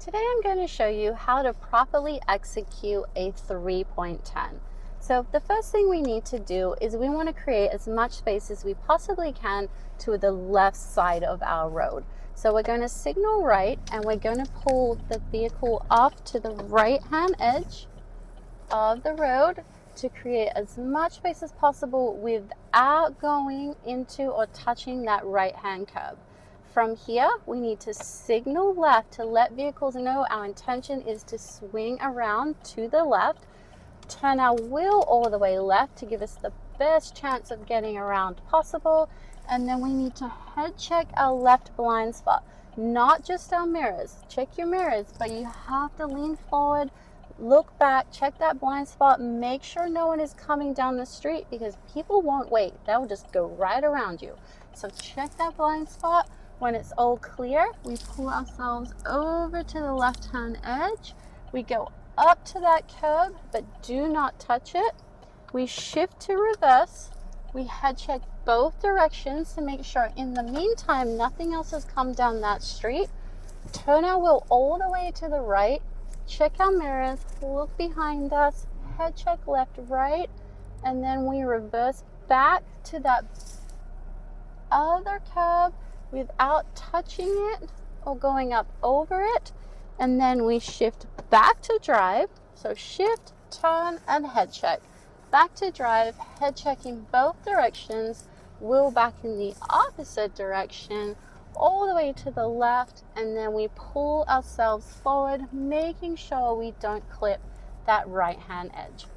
Today I'm going to show you how to properly execute a 3-point-10. So the first thing we need to do is we want to create as much space as we possibly can to the left side of our road. So we're going to signal right and we're going to pull the vehicle off to the right hand edge of the road to create as much space as possible without going into or touching that right hand curb. From here, we need to signal left to let vehicles know our intention is to swing around to the left, turn our wheel all the way left to give us the best chance of getting around possible, and then we need to head check our left blind spot, not just our mirrors. Check your mirrors, but you have to lean forward, look back, check that blind spot, make sure no one is coming down the street because people won't wait. They'll just go right around you. So check that blind spot. When it's all clear, we pull ourselves over to the left-hand edge. We go up to that curb, but do not touch it. We shift to reverse. We head check both directions to make sure in the meantime nothing else has come down that street. Turn our wheel all the way to the right. Check our mirrors, look behind us, head check left, right, and then we reverse back to that other curb without touching it or going up over it, and then we shift back to drive. So shift, turn, and head check. Back to drive, head checking both directions, wheel back in the opposite direction, all the way to the left, and then we pull ourselves forward, making sure we don't clip that right hand edge.